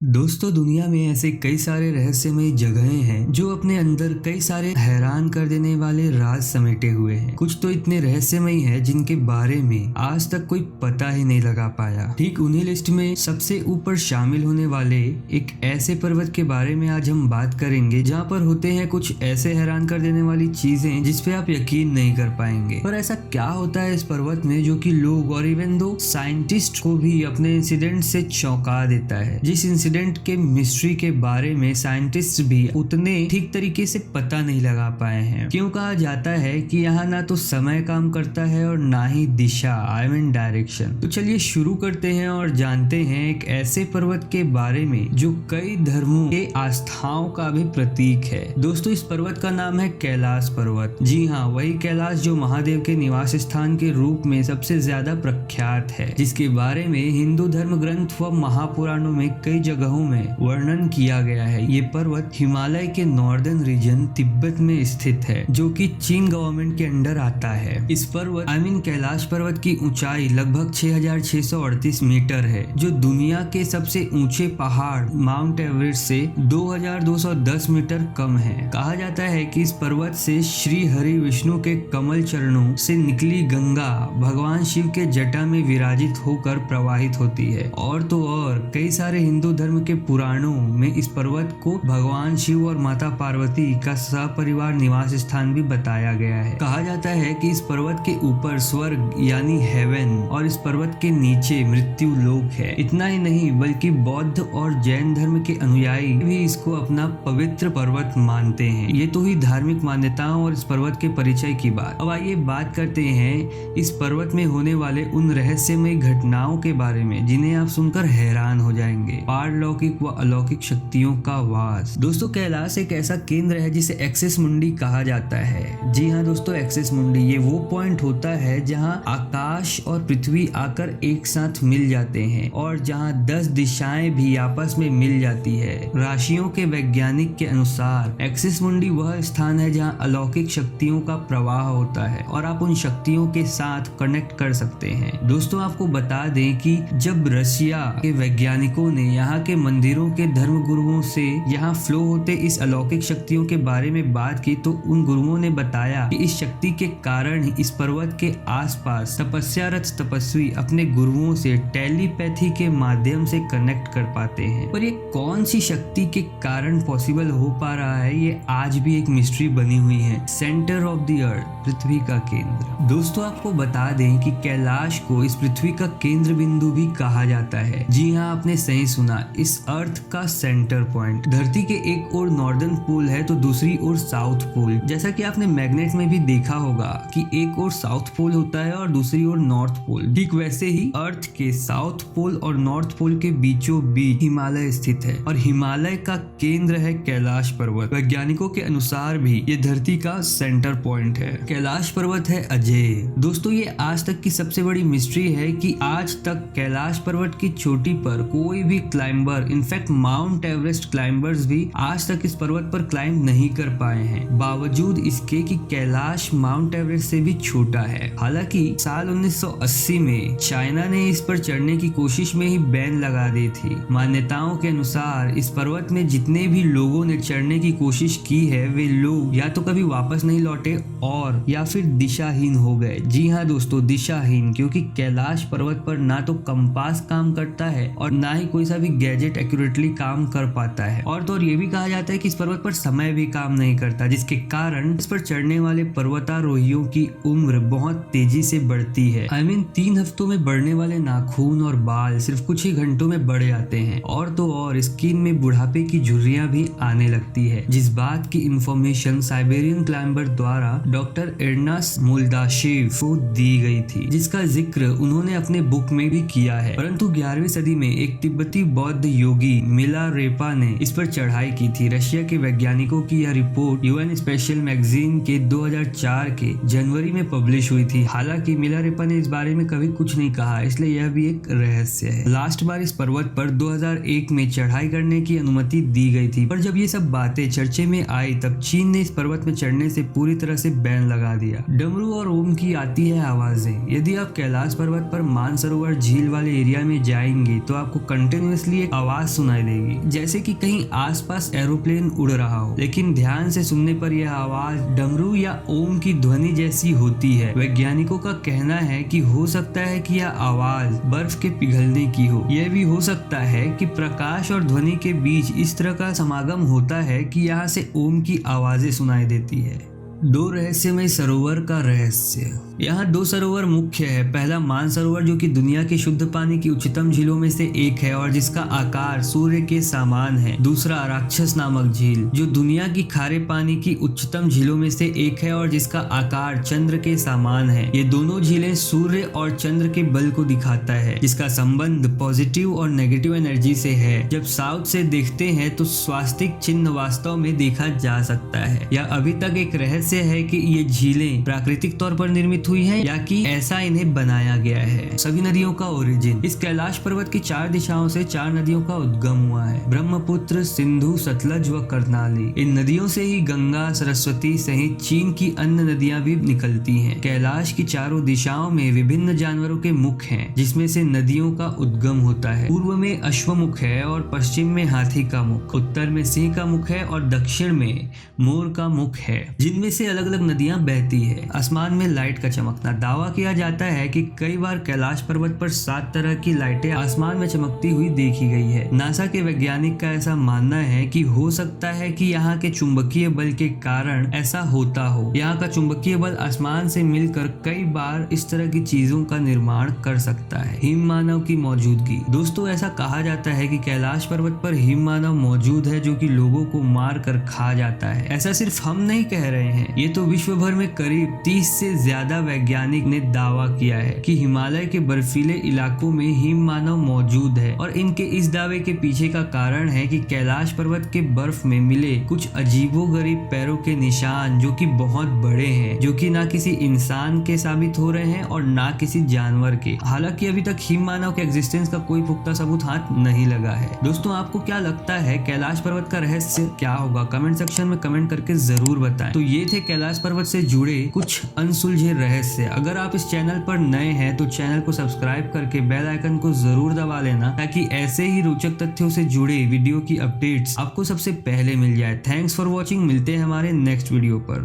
दोस्तों, दुनिया में ऐसे कई सारे रहस्यमय जगहें हैं जो अपने अंदर कई सारे हैरान कर देने वाले राज समेटे हुए हैं। कुछ तो इतने रहस्यमय हैं जिनके बारे में आज तक कोई पता ही नहीं लगा पाया। ठीक उन्हीं लिस्ट में सबसे ऊपर शामिल होने वाले एक ऐसे पर्वत के बारे में आज हम बात करेंगे जहाँ पर होते हैं कुछ ऐसे हैरान कर देने वाली चीजें जिसपे आप यकीन नहीं कर पाएंगे। पर ऐसा क्या होता है इस पर्वत में जो कि लोग और इवन दो साइंटिस्ट को भी अपने इंसिडेंट से चौंका देता है, जिस इंसिडेंट के मिस्ट्री के बारे में साइंटिस्ट भी उतने ठीक तरीके से पता नहीं लगा पाए हैं। क्यों कहा जाता है कि यहाँ ना तो समय काम करता है और ना ही दिशा, आई मीन डायरेक्शन। तो चलिए शुरू करते हैं और जानते हैं एक ऐसे पर्वत के बारे में जो कई धर्मों के आस्थाओं का भी प्रतीक है। दोस्तों, इस पर्वत का नाम है कैलाश पर्वत। जी हाँ, वही कैलाश जो महादेव के निवास स्थान के रूप में सबसे ज्यादा प्रख्यात है, जिसके बारे में हिंदू धर्म ग्रंथ व महापुराणों में कई जगहों में वर्णन किया गया है। ये पर्वत हिमालय के नॉर्दर्न रीजन तिब्बत में स्थित है, जो कि चीन गवर्नमेंट के अंडर आता है। इस पर्वत कैलाश पर्वत की ऊंचाई लगभग 6638 मीटर है, जो दुनिया के सबसे ऊंचे पहाड़ माउंट एवरेस्ट से 2210 मीटर कम है। कहा जाता है कि इस पर्वत से श्री हरि विष्णु के कमल चरणों से निकली गंगा भगवान शिव के जटा में विराजित होकर प्रवाहित होती है। और तो और कई सारे हिंदू धर्म के पुराणों में इस पर्वत को भगवान शिव और माता पार्वती का सपरिवार निवास स्थान भी बताया गया है। कहा जाता है कि इस पर्वत के ऊपर स्वर्ग यानी हेवन और इस पर्वत के नीचे मृत्यु लोक है। इतना ही नहीं बल्कि बौद्ध और जैन धर्म के अनुयायी भी इसको अपना पवित्र पर्वत मानते हैं। ये तो हुई धार्मिक मान्यताओं और इस पर्वत के परिचय की बात। अब आइए बात करते हैं इस पर्वत में होने वाले उन रहस्यमय घटनाओं के बारे में जिन्हें आप सुनकर हैरान हो जाएंगे। पारलौकिक व अलौकिक शक्तियों का वास। दोस्तों, कैलाश एक ऐसा केंद्र है जिसे एक्सिस मुंडी कहा जाता है। जी हाँ दोस्तों, एक्सिस मुंडी ये वो पॉइंट होता है जहाँ आकाश और पृथ्वी आकर एक साथ मिल जाते हैं और जहाँ 10 दिशाएं भी आपस में मिल जाती है। राशियों के वैज्ञानिक के अनुसार एक्सिस मुंडी वह स्थान है जहाँ अलौकिक शक्तियों का प्रवाह होता है और आप उन शक्तियों के साथ कनेक्ट कर सकते हैं। दोस्तों, आपको बता दें कि जब रशिया के वैज्ञानिकों ने यहाँ के मंदिरों के धर्म गुरुओं से यहाँ फ्लो होते इस अलौकिक शक्तियों के बारे में बात की, तो उन गुरुओं ने बताया कि इस शक्ति के कारण इस पर्वत के आसपास तपस्यारत तपस्वी अपने गुरुओं से टेलीपैथी के माध्यम से कनेक्ट कर पाते हैं। पर ये कौन सी शक्ति के कारण पॉसिबल हो पा रहा है, ये आज भी एक मिस्ट्री बनी हुई है। सेंटर ऑफ द अर्थ, पृथ्वी का केंद्र। दोस्तों, आपको बता दें कि कैलाश को इस पृथ्वी का केंद्र बिंदु भी कहा जाता है। जी हाँ, आपने सही सुना, इस अर्थ का सेंटर पॉइंट। धरती के एक ओर नॉर्दर्न पोल है तो दूसरी ओर साउथ पोल। जैसा कि आपने मैग्नेट में भी देखा होगा कि एक ओर साउथ पोल होता है और दूसरी ओर नॉर्थ पोल। ठीक वैसे ही अर्थ के साउथ पोल और नॉर्थ पोल के बीचों बीच हिमालय स्थित है और हिमालय का केंद्र है कैलाश पर्वत। वैज्ञानिकों के अनुसार भी ये धरती का सेंटर पॉइंट है। कैलाश पर्वत है अजेय। दोस्तों, ये आज तक की सबसे बड़ी मिस्ट्री है कि आज तक कैलाश पर्वत की चोटी पर कोई भी climber, in fact mount Everest climbers भी आज तक इस पर्वत पर क्लाइंब नहीं कर पाए हैं, बावजूद इसके कि कैलाश माउंट एवरेस्ट से भी छोटा है। हालांकि साल 1980 में चाइना ने इस पर चढ़ने की कोशिश में ही बैन लगा दी थी। मान्यताओं के अनुसार इस पर्वत में जितने भी लोगों ने चढ़ने की कोशिश की है, वे लोग या तो कभी वापस नहीं लौटे और या फिर दिशाहीन हो गए। जी हाँ दोस्तों, दिशाहीन, क्योंकि कैलाश पर्वत पर ना तो कंपास काम करता है और ना ही कोई सा भी गैजेट एक्यूरेटली काम कर पाता है। और तो और ये भी कहा जाता है कि इस पर्वत पर समय भी काम नहीं करता, जिसके कारण इस पर चढ़ने वाले पर्वतारोहियों की उम्र बहुत तेजी से बढ़ती है। I mean, 3 हफ्तों में बढ़ने वाले नाखून और बाल सिर्फ कुछ ही घंटों में बढ़ जाते हैं। और तो और स्किन में बुढ़ापे की झुर्रियां भी आने लगती है, जिस बात की इंफॉर्मेशन साइबेरियन क्लाइंबर द्वारा डॉक्टर एर्नास मोल्दाशेव को दी गई थी, जिसका जिक्र उन्होंने अपने बुक में भी किया है। परंतु 11वीं सदी में एक तिब्बती बौद्ध योगी मिलारेपा ने इस पर चढ़ाई की थी। रशिया के वैज्ञानिकों की यह रिपोर्ट यूएन स्पेशल मैगजीन के 2004 के जनवरी में पब्लिश हुई थी। हालांकि मिलारेपा ने इस बारे में कभी कुछ नहीं कहा, इसलिए यह भी एक रहस्य है। लास्ट बार इस पर्वत पर 2001 में चढ़ाई करने की अनुमति दी गई थी, पर जब ये सब बातें चर्चे में आई तब चीन ने इस पर्वत में चढ़ने से पूरी तरह से बैन लगा दिया। डमरू और ओम की आती है आवाजें। यदि आप कैलाश पर्वत पर मानसरोवर झील वाले एरिया में जाएंगे तो आपको कंटिन्यूअसली एक आवाज सुनाई देगी, जैसे कि कहीं आसपास एरोप्लेन उड़ रहा हो, लेकिन ध्यान से सुनने पर यह आवाज डमरू या ओम की ध्वनि जैसी होती है। वैज्ञानिकों का कहना है कि हो सकता है कि यह आवाज बर्फ के पिघलने की हो। यह भी हो सकता है कि प्रकाश और ध्वनि के बीच इस तरह का समागम होता है कि यहाँ से ओम की आवाजें सुनाई देती है। 2 रहस्यमय सरोवर का रहस्य। यहाँ 2 सरोवर मुख्य है। पहला मानसरोवर जो कि दुनिया के शुद्ध पानी की उच्चतम झीलों में से एक है और जिसका आकार सूर्य के समान है। दूसरा राक्षस नामक झील जो दुनिया की खारे पानी की उच्चतम झीलों में से एक है और जिसका आकार चंद्र के समान है। ये दोनों झीलें सूर्य और चंद्र के बल को दिखाता है, जिसका संबंध पॉजिटिव और नेगेटिव एनर्जी से है। जब साउथ से देखते हैं तो स्वास्तिक चिन्ह वास्तव में देखा जा सकता है। यह अभी तक एक रहस्य है कि ये झीलें प्राकृतिक तौर पर निर्मित हुई हैं या कि ऐसा इन्हें बनाया गया है। सभी नदियों का ओरिजिन। इस कैलाश पर्वत की 4 दिशाओं से 4 नदियों का उद्गम हुआ है, ब्रह्मपुत्र, सिंधु, सतलज व कर्नाली। इन नदियों से ही गंगा, सरस्वती सहित चीन की अन्य नदियां भी निकलती हैं। कैलाश की चारों दिशाओं में विभिन्न जानवरों के मुख हैं, जिसमें से नदियों का उद्गम होता है। पूर्व में अश्वमुख है और पश्चिम में हाथी का मुख, उत्तर में सिंह का मुख है और दक्षिण में मोर का मुख है, जिनमें से अलग अलग नदियां बहती है। आसमान में लाइट का चमकना। दावा किया जाता है कि कई बार कैलाश पर्वत पर 7 तरह की लाइटें आसमान में चमकती हुई देखी गई है। नासा के वैज्ञानिक का ऐसा मानना है कि हो सकता है कि यहाँ के चुंबकीय बल के कारण ऐसा होता हो। यहाँ का चुंबकीय बल आसमान से मिलकर कई बार इस तरह की चीजों का निर्माण कर सकता है। हिम मानव की मौजूदगी। दोस्तों, ऐसा कहा जाता है कि कैलाश पर्वत पर हिम मानव मौजूद है जो कि लोगों को मार कर खा जाता है। ऐसा सिर्फ हम नहीं कह रहे हैं, ये तो विश्व भर में करीब 30 से ज्यादा वैज्ञानिक ने दावा किया है कि हिमालय के बर्फीले इलाकों में हिम मानव मौजूद है। और इनके इस दावे के पीछे का कारण है कि कैलाश पर्वत के बर्फ में मिले कुछ अजीबोगरीब पैरों के निशान जो कि बहुत बड़े हैं, जो कि ना किसी इंसान के साबित हो रहे हैं और ना किसी जानवर के। हालांकि अभी तक हिम मानव के एग्जिस्टेंस का कोई पुख्ता सबूत हाथ नहीं लगा है। दोस्तों, आपको क्या लगता है कैलाश पर्वत का रहस्य क्या होगा? कमेंट सेक्शन में कमेंट करके जरूर बताएं। तो ये थे कैलाश पर्वत से जुड़े कुछ अनसुलझे रहस्य। अगर आप इस चैनल पर नए हैं तो चैनल को सब्सक्राइब करके बेल आइकन को जरूर दबा लेना, ताकि ऐसे ही रोचक तथ्यों से जुड़े वीडियो की अपडेट्स आपको सबसे पहले मिल जाए। Thanks for watching. मिलते हैं हमारे नेक्स्ट वीडियो पर।